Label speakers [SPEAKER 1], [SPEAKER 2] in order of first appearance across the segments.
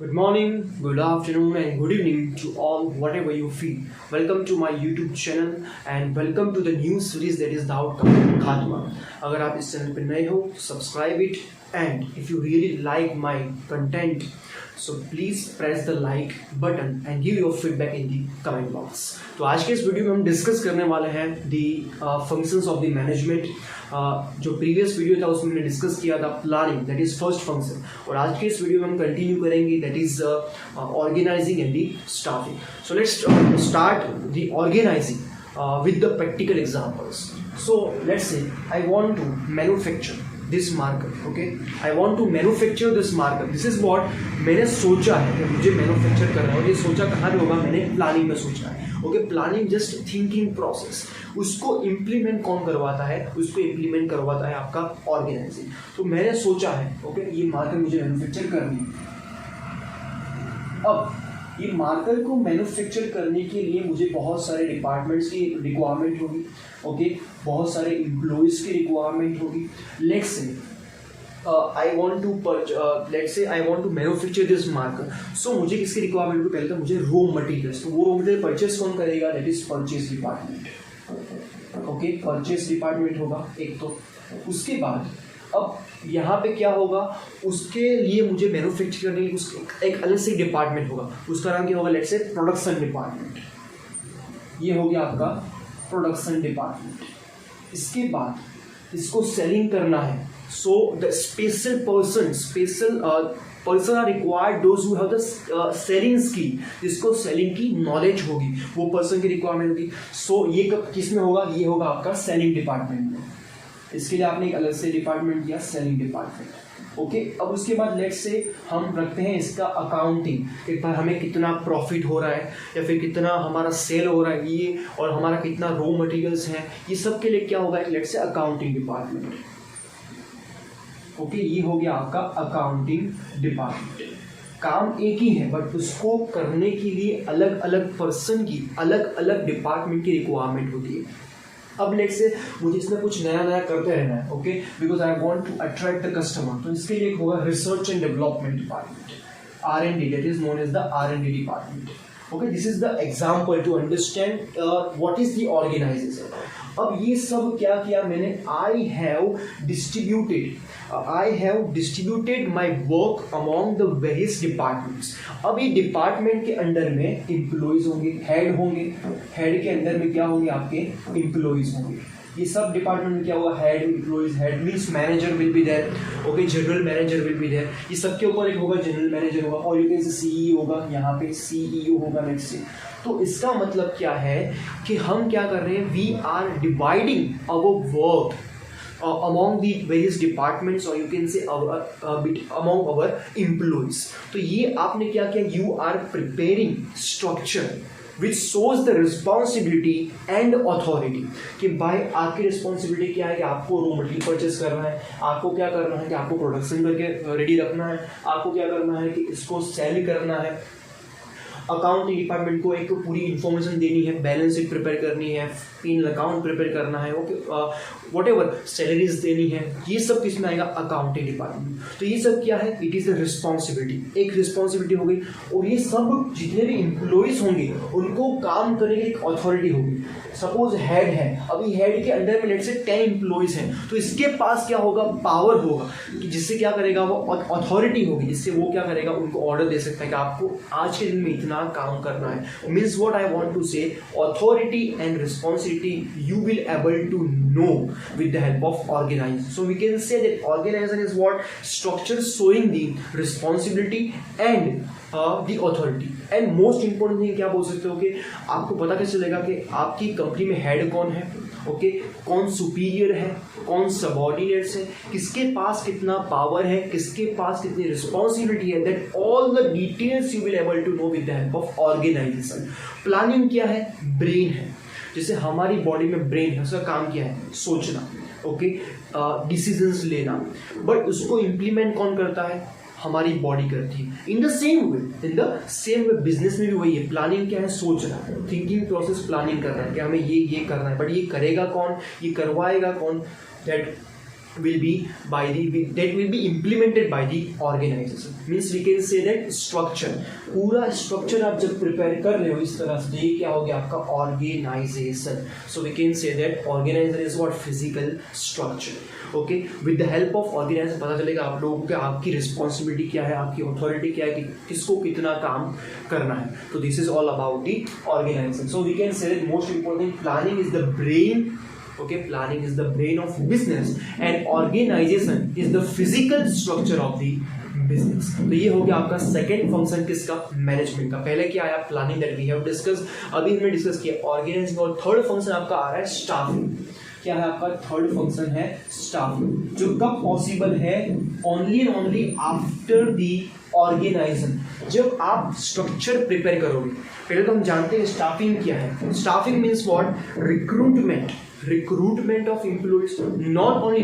[SPEAKER 1] Good morning, good afternoon, and good evening to all, whatever you feel. Welcome to my YouTube channel and welcome to the new series that is the outcome Khatma. अगर आप इस channel पे नए हो, subscribe it, and if you really like my content, so please press the like button and give your feedback in the comment box. तो आज के इस वीडियो में हम डिस्कस करने वाले हैं the functions of the management. जो प्रीवियस वीडियो था उसमें हमने डिस्कस किया था planning, that is first function, और आज के इस वीडियो में हम कंटिन्यू करेंगे that is organising and the staffing. So let's start the organising with the practical examples. So let's say I want to manufacture this marker. Okay, I want to manufacture this marker. This is what मैंने सोचा है कि मुझे manufacture करना है, और ये सोचा कहाँ पे होगा, मैंने प्लानिंग में सोचा है. Okay, planning just thinking process. उसको इम्प्लीमेंट कौन करवाता है? उसको इम्प्लीमेंट करवाता है आपका ऑर्गेनाइजिंग. तो मैंने सोचा है ओके, ये मार्कर मुझे मैन्युफैक्चर करनी है. अब ये मार्कर को मैन्युफैक्चर करने के लिए मुझे बहुत सारे डिपार्टमेंट्स की रिक्वायरमेंट होगी. ओके, बहुत सारे एम्प्लॉयज की रिक्वायरमेंट होगी. Let's say I want to manufacture this marker. So मुझे किसकी रिक्वायरमेंट होगी? पहले तो मुझे रॉ मटेरियल्स. तो वो रॉ मटेरियल परचेस कौन करेगा? That is purchase department. Okay, purchase department होगा एक. तो उसके बाद अब यहाँ पे क्या होगा, उसके लिए मुझे मैन्युफैक्चर करने के लिए एक अलग से डिपार्टमेंट होगा. उसका नाम क्या होगा? Let's say production department. ये हो गया आपका प्रोडक्शन डिपार्टमेंट. इसके बाद इसको सेलिंग करना है. So the special person are required, those who have the selling skill, जिसको सेलिंग की नॉलेज होगी, वो पर्सन की रिक्वायरमेंट होगी. सो ये कब किस में होगा? ये होगा आपका सेलिंग डिपार्टमेंट में. इसके लिए आपने एक अलग से डिपार्टमेंट दिया, सेलिंग डिपार्टमेंट. ओके, अब उसके बाद लेट्स से हम रखते हैं इसका अकाउंटिंग. एक बार हमें कितना प्रॉफिट हो रहा है या फिर कितना हमारा सेल हो रहा है, ये और हमारा कितना रॉ मटेरियल्स हैं, ये सब के लिए क्या होगा? एक let's say accounting department. Okay, ये हो गया आपका अकाउंटिंग डिपार्टमेंट. काम एक ही है बट उसको करने के लिए अलग अलग पर्सन की अलग अलग डिपार्टमेंट की रिक्वायरमेंट होती है. अब लेट्स से मुझे इसमें कुछ नया नया करते रहना है. Okay, because I want to attract the customer. तो इसके लिए होगा research and development department, R&D, that is known as the R&D department. Okay, this is the example to understand what is the organisation. अब ये सब क्या किया मैंने? I have distributed my work among the various departments. अब ये department के under में एम्प्लॉयज होंगे, हेड होंगे. हेड के अंदर में क्या होंगे? आपके एम्प्लॉयज होंगे. ये सब डिपार्टमेंट में क्या होगा? Head, employees. Head means manager will be there. Okay, general manager will be there. ये सबके ऊपर एक होगा जनरल मैनेजर होगा, और यू कैन से सीईओ होगा, यहाँ पे सीईओ होगा नेक्स्ट से. तो इसका मतलब क्या है कि हम क्या कर रहे हैं? We are dividing our work among the various departments, or you can say among our employees. तो ये आपने क्या किया? You are preparing structure which shows the responsibility and authority. कि भाई आपकी रिस्पॉन्सिबिलिटी क्या है कि आपको रॉ मटेरियल परचेस करना है, आपको क्या करना है कि आपको प्रोडक्शन करके रेडी रखना है, आपको क्या करना है कि इसको सेल करना है. अकाउंटिंग डिपार्टमेंट को एक पूरी इन्फॉर्मेशन देनी है, बैलेंस शीट प्रिपेयर करनी है, P&L अकाउंट प्रिपेयर करना है, ओके, व्हाटएवर सैलरीज देनी है. ये सब किस में आएगा? Accounting department. तो ये सब क्या है? It is a responsibility. एक रिस्पॉन्सिबिलिटी हो गई, और ये सब जितने भी एम्प्लॉयज होंगे उनको काम करने की एक अथॉरिटी होगी. सपोज हेड है, अभी हेड के अंडर में लेट्स से 10 एम्प्लॉयज हैं, तो इसके पास क्या होगा? पावर होगा कि जिससे क्या करेगा? वो अथॉरिटी होगी, जिससे वो क्या करेगा? उनको ऑर्डर दे सकता है कि आपको आज के दिन में इतना काम करना है. Means what I want to say, authority and responsibility you will able to know with the help of organization. So we can say that organization is what? Structure showing the responsibility and the authority. And most important thing क्या बोल सकते हो कि आपको पता कैसे चलेगा कि आपकी कंपनी में हेड कौन है, ओके, कौन सुपीरियर है, कौन सबऑर्डिनेट्स है, किसके पास कितना पावर है, किसके पास कितनी रिस्पॉन्सिबिलिटी है. That all the details you will able to know with the help of organisation. Planning क्या है? ब्रेन है. जैसे हमारी बॉडी में ब्रेन है, उसका काम क्या है? सोचना, ओके, डिसीजंस लेना. बट उसको इम्प्लीमेंट कौन करता है? हमारी बॉडी करती है. In the same way business में भी वही है. प्लानिंग क्या है? सोचना, थिंकिंग प्रोसेस प्लानिंग करना है कि हमें ये करना है. बट ये करेगा कौन? ये करवाएगा कौन? That will be that will be implemented by the organization. Means we can say that structure, पूरा structure आप जब prepare कर रहे हो इस तरह से, ये क्या हो गया आपका organization. So we can say that organization is what physical structure. Okay, with the help of organisation पता चलेगा आप लोगों को आपकी रिस्पॉन्सिबिलिटी क्या है, आपकी अथॉरिटी क्या है, कि किसको कितना काम करना है. तो this is all about the organisation. So we can say that most important, planning is the brain. Okay, planning is the brain of business and organization is the physical structure of the business. तो ये हो गया आपका second function किसका, management का. पहले क्या आया, planning, that we have discuss. अभी हमने डिस्कस किया ऑर्गेनाइजिंग. और थर्ड फंक्शन आपका आ रहा है स्टाफिंग. क्या है आपका थर्ड फंक्शन है स्टाफिंग, जो कब पॉसिबल है, only and only after the organisation. जब आप स्ट्रक्चर प्रिपेयर करोगे. पहले तो हम जानते हैं स्टाफिंग क्या है. Staffing means what, recruitment of employees. Not only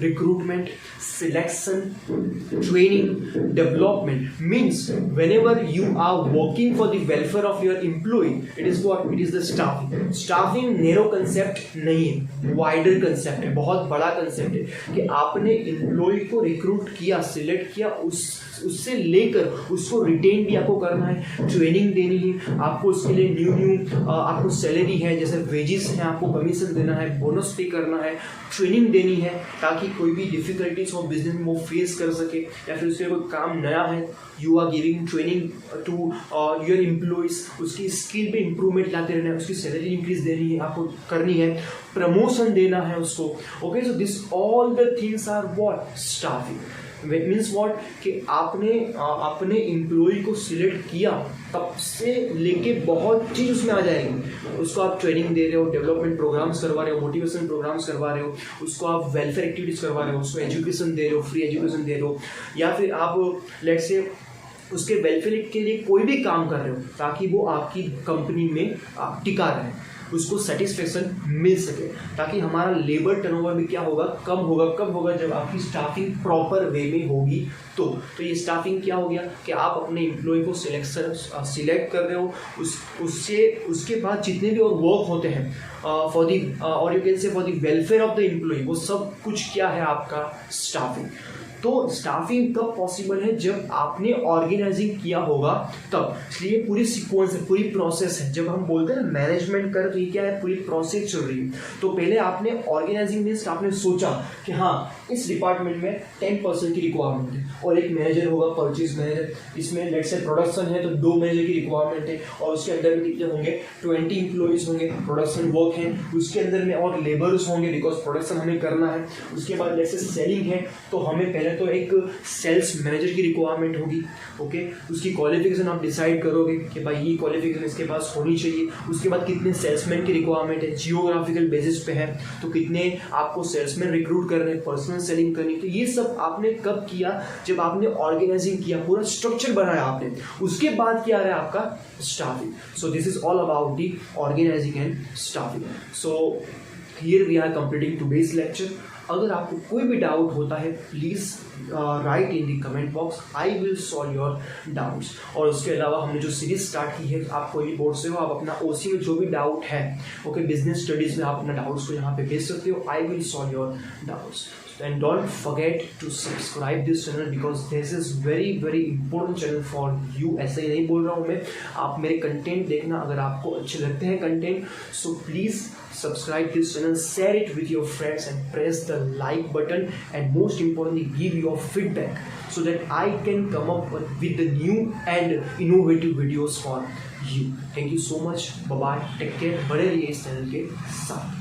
[SPEAKER 1] recruitment, selection, training, development. Means whenever you are working for the welfare of your employee, it is what, it is the staffing narrow concept नहीं है, wider concept है, बहुत बड़ा concept है कि आपने employee को recruit किया, select किया, उससे लेकर उसको रिटेन भी आपको करना है, ट्रेनिंग देनी है आपको, उसके लिए न्यू आपको सैलरी है, जैसे वेजेस हैं, आपको कमीशन देना है, बोनस पे करना है, ट्रेनिंग देनी है, ताकि कोई भी डिफिकल्टीज हो बिजनेस में वो फेस कर सके, या फिर उसके कोई काम नया है, you are giving training to your employees, उसकी स्किल पे इम्प्रूवमेंट लाते रहना है, उसकी सैलरी इंक्रीज देनी है आपको, करनी है, प्रमोशन देना है उसको. Okay, so this all the things are what, staffing. Means what, कि आपने अपने एम्प्लॉय को सिलेक्ट किया, तब से लेके बहुत चीज़ उसमें आ जाएगी. उसको आप ट्रेनिंग दे रहे हो, डेवलपमेंट प्रोग्राम्स करवा रहे हो, मोटिवेशन प्रोग्राम्स करवा रहे हो, उसको आप वेलफेयर एक्टिविटीज़ करवा रहे हो, उसको एजुकेशन दे रहे हो, फ्री एजुकेशन दे रहे हो, या फिर आप लेट्स से उसके वेलफेयर के लिए कोई भी काम कर रहे हो, ताकि वो आपकी कंपनी में टिका रहे, उसको सेटिस्फेक्शन मिल सके, ताकि हमारा लेबर टर्नओवर भी क्या होगा, कम होगा. कब होगा, जब आपकी स्टाफिंग प्रॉपर वे में होगी. तो ये स्टाफिंग क्या हो गया कि आप अपने एम्प्लॉय को सिलेक्ट कर रहे हो, उसके बाद जितने भी और वर्क होते हैं फॉर दी, और you can say for the welfare of the employee, वो सब कुछ क्या है आपका स्टाफिंग. तो स्टाफिंग कब पॉसिबल है, जब आपने ऑर्गेनाइजिंग किया होगा तब. इसलिए पूरी सीक्वेंस है, पूरी प्रोसेस है. जब हम बोलते हैं ना मैनेजमेंट कर, तो ये क्या है, पूरी प्रोसेस चल रही है. तो पहले आपने ऑर्गेनाइजिंग मीन्स आपने सोचा कि हाँ, इस डिपार्टमेंट में 10% की रिक्वायरमेंट है, और एक मैनेजर होगा, परचेज मैनेजर. इसमें लेट्स से प्रोडक्शन है तो 2 मैनेजर की रिक्वायरमेंट है, और उसके अंदर में कितने होंगे, 20 एम्प्लॉइज होंगे. प्रोडक्शन वर्क है, उसके अंदर में और लेबर्स होंगे, बिकॉज प्रोडक्शन हमें करना है. उसके बाद लेट्स से सेलिंग है, तो हमें पहले तो एक सेल्स मैनेजर की रिक्वायरमेंट होगी. ओके, उसकी क्वालिफिकेशन आप डिसाइड करोगे कि भाई ये क्वालिफिकेशन इसके पास होनी चाहिए. उसके बाद कितने सेल्समैन की रिक्वायरमेंट है, जियोग्राफिकल बेसिस पे है, तो कितने आपको सेल्समैन रिक्रूट करने, पर्सनल सेलिंग करनी. तो ये सब आपने कब किया, जब आपने ऑर्गेनाइजिंग किया, पूरा स्ट्रक्चर बनाया आपने. उसके बाद क्या आ रहा है आपका staffing. So this is all about the organising and staffing. So here we are completing today's lecture. अगर आपको कोई भी डाउट होता है, please write in the comment box, I will solve your doubts. और उसके अलावा हमने जो सीरीज स्टार्ट की है, आप कोई भी बोर्ड से हो, आप अपना ओसी में जो भी डाउट है, ओके, बिजनेस स्टडीज़ में आप अपना डाउट्स को यहाँ पे भेज सकते हो. आई will solve your doubts. And don't forget to subscribe this channel because this is very important channel for you. ऐसे ही नहीं बोल रहा हूँ मैं, आप मेरे कंटेंट देखना. अगर आपको अच्छे लगते हैं content, so please subscribe this channel, share it with your friends and press the like button, and most importantly give your feedback so that I can come up with the new and innovative videos for you. Thank you so much. Bye bye. Take care. बने रहिए इस channel के साथ.